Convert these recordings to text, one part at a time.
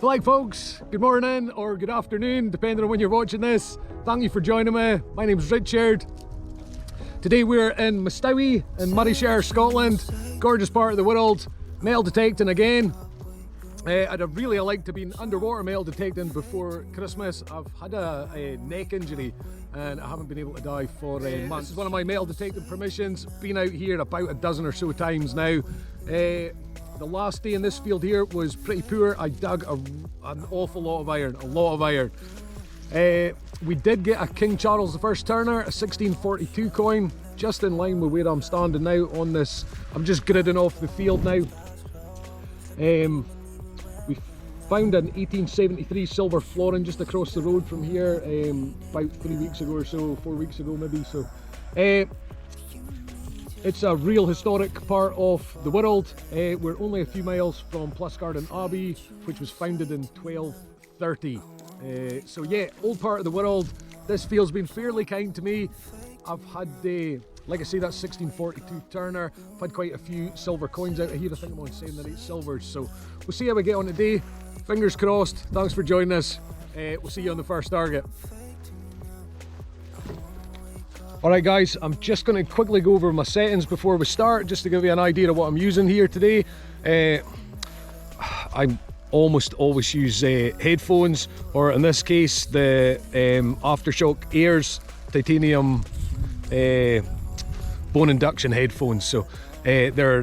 Flag folks, good morning or good afternoon, depending on when you're watching this. Thank you for joining me. My name's Richard. Today we're in Mostowie in Murrayshire, Scotland. Gorgeous part of the world. Metal detecting again. I'd have really liked to have been underwater metal detecting before Christmas. I've had a neck injury and I haven't been able to dive for months. This is one of my metal detecting permissions. Been out here about a dozen or so times now. The last day in this field here was pretty poor. I dug an awful lot of iron, a lot of iron. We did get a King Charles I turner, a 1642 coin, just in line with where I'm standing now on this. I'm just gridding off the field now. We found an 1873 silver florin just across the road from here about 3 weeks ago or so, 4 weeks ago maybe. So it's a real historic part of the world. We're only a few miles from Pluscarden Abbey, which was founded in 1230. So yeah, old part of the world. This field's been fairly kind to me. I've had, like I say, that 1642 turner. I've had quite a few silver coins out of here. I think I'm on 7 or 8 silvers. So we'll see how we get on today. Fingers crossed. Thanks for joining us. We'll see you on the first target. Alright guys, I'm just going to quickly go over my settings before we start, just to give you an idea of what I'm using here today. I almost always use headphones, or in this case the Aftershock Airs titanium bone induction headphones. So they're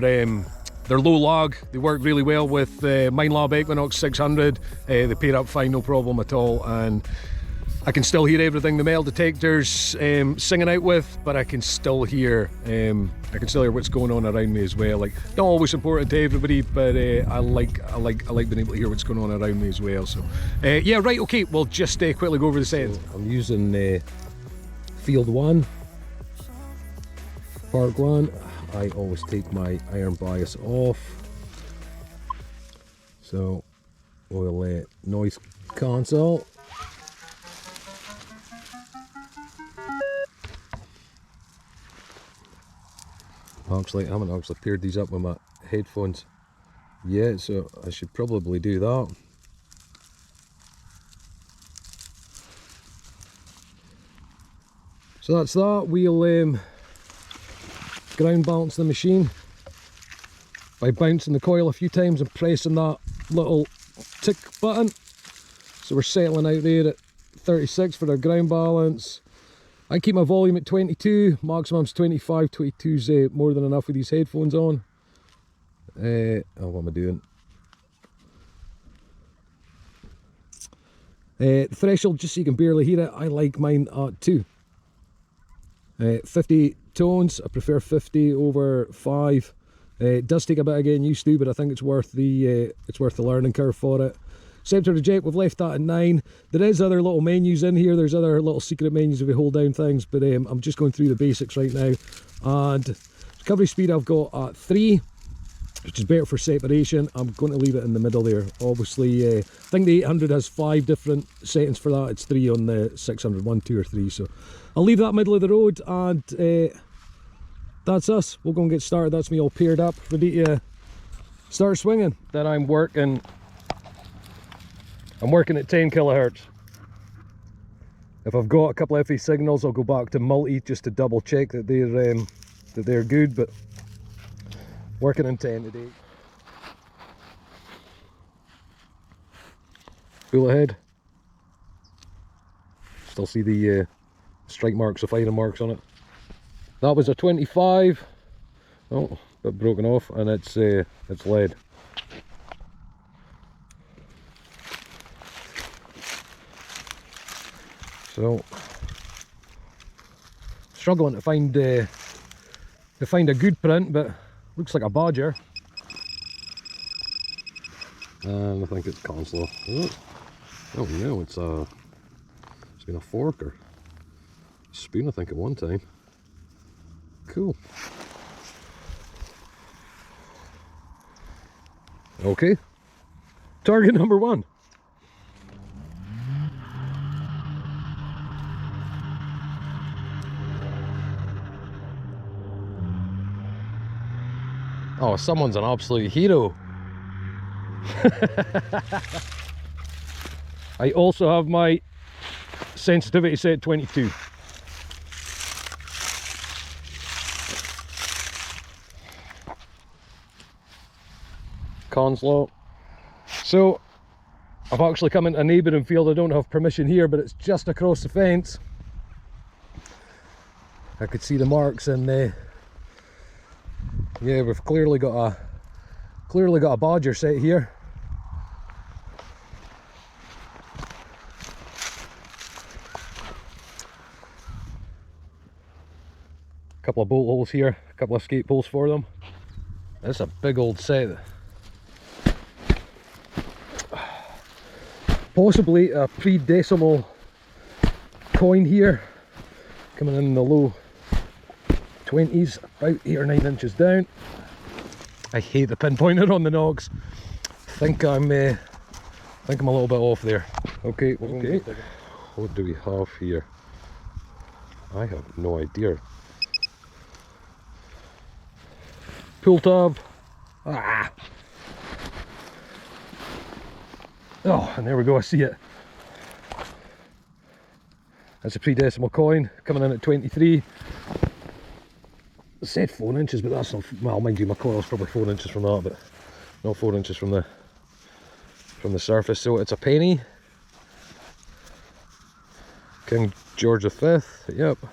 low lag, they work really well with Minelab Equinox 600. They pair up fine, no problem at all, and I can still hear everything the metal detector's singing out with, but I can still hear what's going on around me as well. Like, not always important to everybody, but I like being able to hear what's going on around me as well. So yeah, right, okay, we'll just quickly go over the settings. So I'm using field 1, part 1. I always take my iron bias off, so we'll noise cancel. Actually, I haven't actually paired these up with my headphones yet, so I should probably do that. So that's that. We'll ground balance the machine by bouncing the coil a few times and pressing that little tick button. So we're settling out there at 36 for our ground balance. I keep my volume at 22, maximum's 25, 22's more than enough with these headphones on. Oh, what am I doing? Threshold, just so you can barely hear it, I like mine at 2. 50 tones, I prefer 50 over 5. It does take a bit of getting used to, but I think it's worth the learning curve for it. Scepter eject, we've left that at 9. There is other little menus in here, there's other little secret menus if we hold down things, but I'm just going through the basics right now. And recovery speed I've got at 3, which is better for separation. I'm going to leave it in the middle there. Obviously, I think the 800 has 5 different settings for that. It's 3 on the 600, 1, 2 or 3. So I'll leave that middle of the road, and that's us. We'll go and get started. That's me all paired up, ready to start swinging. Then I'm working at 10 kilohertz. If I've got a couple of iffy signals, I'll go back to multi just to double check that they're good, but working in 10 today. Full ahead. Still see the strike marks, the firing marks on it. That was a 25. Oh, a bit broken off, and it's lead. So, struggling to find a good print, but looks like a badger. And I think it's console. Oh no, it's been a fork or a spoon, I think, at one time. Cool. Okay, target number 1. Oh, someone's an absolute hero. I also have my sensitivity set 22. Conslot. So I've actually come into a neighbouring field. I don't have permission here, but it's just across the fence. I could see the marks, and yeah, we've clearly got a badger set here. A couple of bolt holes here, a couple of escape holes for them. It's a big old set. Possibly a pre-decimal coin here, coming in the low 20s, about 8 or 9 inches down. I hate the pinpointer on the nogs. I think I'm a little bit off there. Okay, what do we have here? I have no idea. Pull tab. Ah. Oh, and there we go, I see it. That's a pre-decimal coin, coming in at 23. It said 4 inches, but that's not, well, mind you, my coil's probably 4 inches from that, but not 4 inches from the surface. So it's a penny. King George V, yep. So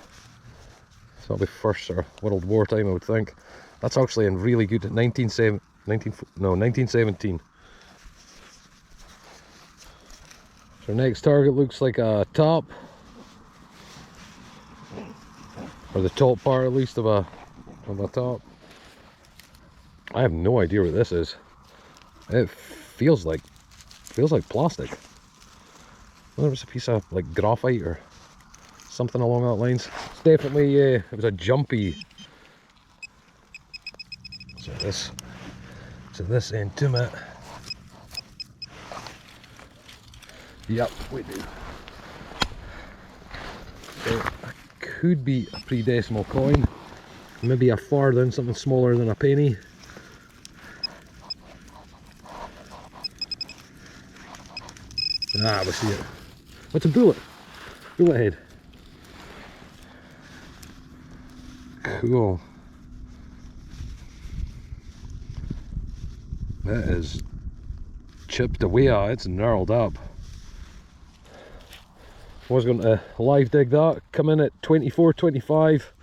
that'll be first sort of World War time, I would think. That's actually in really good 1917. So our next target looks like a top, or the top part at least of a top. I have no idea what this is. It feels like plastic. I wonder if it's a piece of like graphite or something along that lines. It's definitely it was a jumpy. So this end to it. Yep, we do. So it could be a pre-decimal coin, maybe a farthing, something smaller than a penny. Ah, we see it. What's a bullet? Bullet head. Cool. That is chipped away at, it's gnarled up. I was going to live dig that, come in at 24, 25,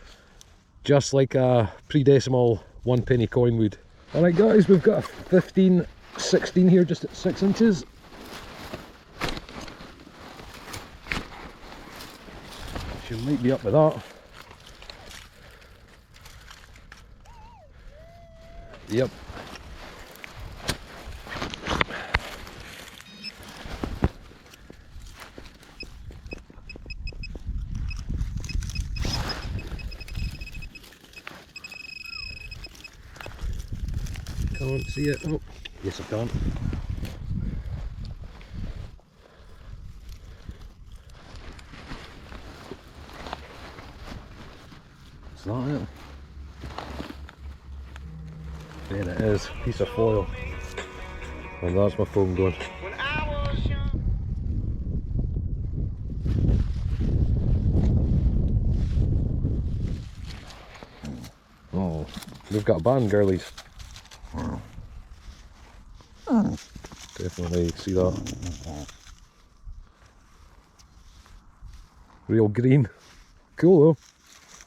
just like a pre-decimal 1 penny coin would. Alright guys, we've got a 15, 16 here, just at 6 inches. She might be up with that. Yep. Can't see it. Oh, yes I can't. Is that it? There it is, piece of foil. And that's my phone going. Oh, we've got a band, girlies. Definitely see that. Real green. Cool though.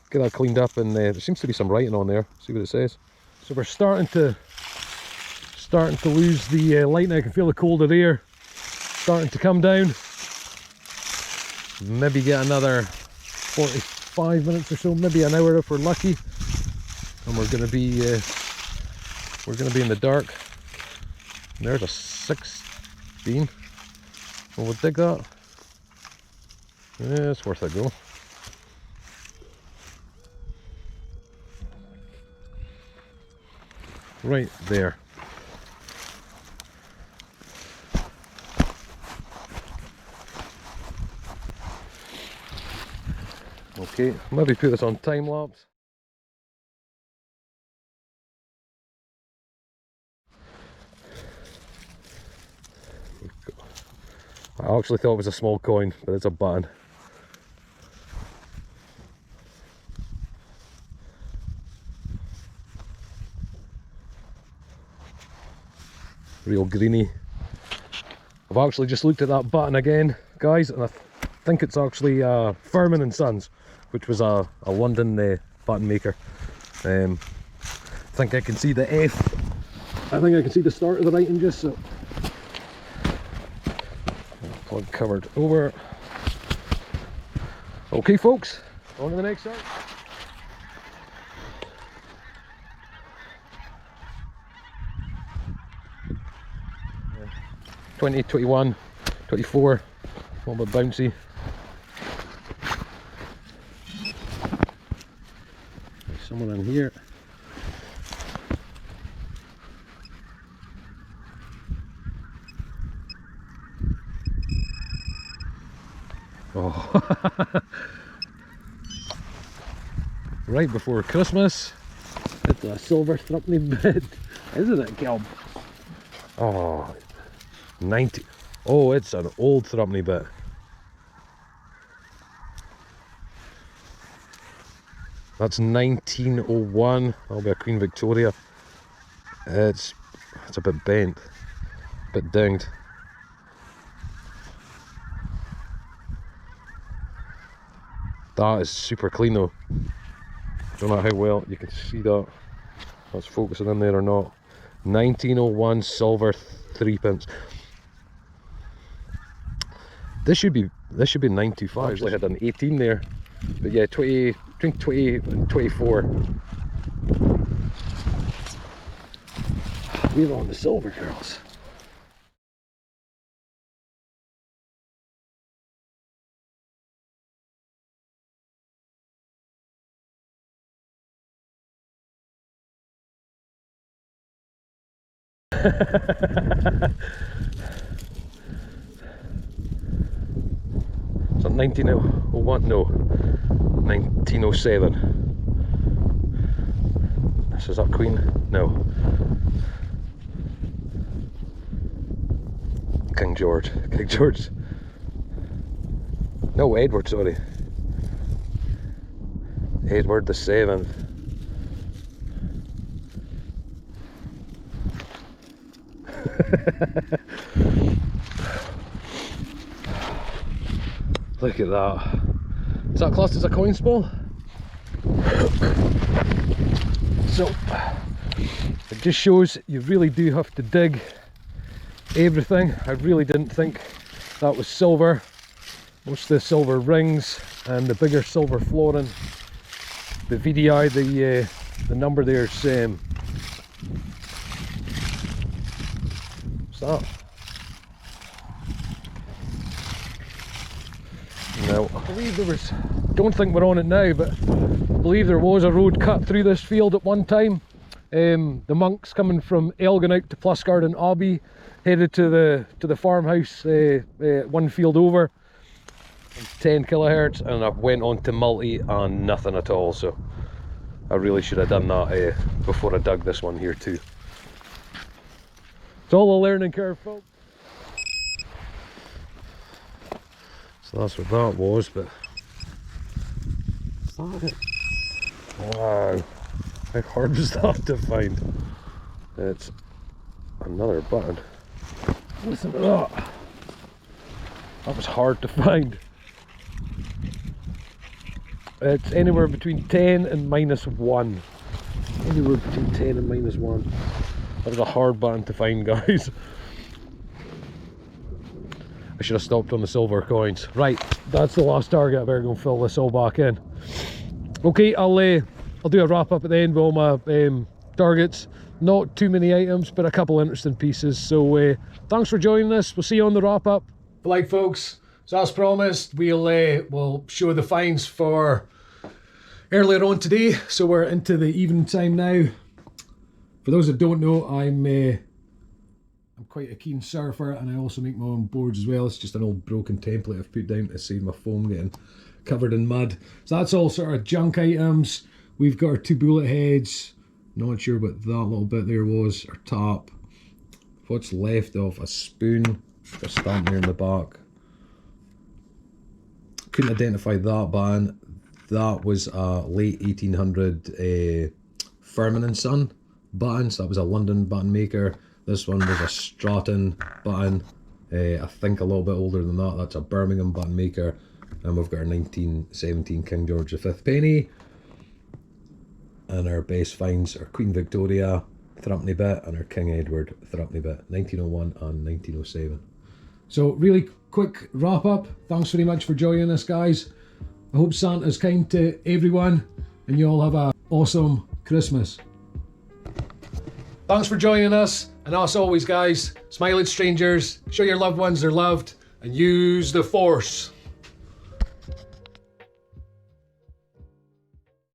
Get that cleaned up, and there seems to be some writing on there. See what it says. So we're starting to lose the light. I can feel the colder air starting to come down. Maybe get another 45 minutes or so, maybe an hour if we're lucky, and we're going to be in the dark. And there's a 16. Well, we'll dig that. Yeah, it's worth a go. Right there. Okay, maybe put this on time lapse. I actually thought it was a small coin, but it's a button. Real greeny. I've actually just looked at that button again, guys, and I think it's actually Furman and Sons, which was a London button maker. I think I can see the F. I think I can see the start of the writing just so. Plug covered over. Okay, folks, on to the next side. 20, 21, 24, a little bit bouncy. There's someone in here. Oh, right before Christmas, it's a silver thruppeny bid, isn't it, Gil? Oh, 90. Oh, it's an old thruppeny bit. That's 1901. That'll be a Queen Victoria. It's a bit bent, a bit dinged. That is super clean though. Don't know how well you can see that. That's focusing in there or not. 1901 silver 3p. This should be 925. Actually had an 18 there, but yeah, 20, between 20 and 24. We're on the silver, girls. So 1901, no, 1907. This is that Queen? No. King George. No, Edward, sorry. Edward the 7th. Look at that. Is that classed as a coin spool? So it just shows you really do have to dig everything. I really didn't think that was silver. Most of the silver rings and the bigger silver flooring. The VDI, the number there's what's that? No, I believe there was, don't think we're on it now, but I believe there was a road cut through this field at one time. The monks coming from Elgin out to Pluscarden Abbey headed to the farmhouse one field over, 10 kilohertz, and I went on to multi and nothing at all. So I really should have done that before I dug this one here too. It's all a learning curve, folks. So that's what that was, but is that it? Wow, how hard was that to find? It's another button. Listen to that. That was hard to find. It's anywhere between 10 and -1. Anywhere between 10 and -1. That was a hard button to find, guys. I should have stopped on the silver coins. Right, that's the last target. I better go and fill this all back in. Okay, I'll do a wrap up at the end with all my targets. Not too many items, but a couple interesting pieces. So thanks for joining us. We'll see you on the wrap up. Like, folks, so as promised, we'll show the finds for earlier on today. So we're into the evening time now. For those that don't know, I'm quite a keen surfer, and I also make my own boards as well. It's just an old broken template I've put down to save my foam getting covered in mud. So that's all sort of junk items. We've got our 2 bullet heads. Not sure what that little bit there was. Our top. What's left of a spoon. Got a stamp there in the back. couldn't identify that button. That was a late 1800 Furman and Son button, so that was a London button maker. This one was a Stratton button, I think a little bit older than that. That's a Birmingham button maker. And we've got our 1917 King George V penny. And our base finds are Queen Victoria thruppeny bit and our King Edward thruppeny bit, 1901 and 1907. So really quick wrap up. Thanks very much for joining us, guys. I hope Santa's kind to everyone and you all have an awesome Christmas. Thanks for joining us, and as always guys, smile at strangers, show your loved ones they're loved, and use the force.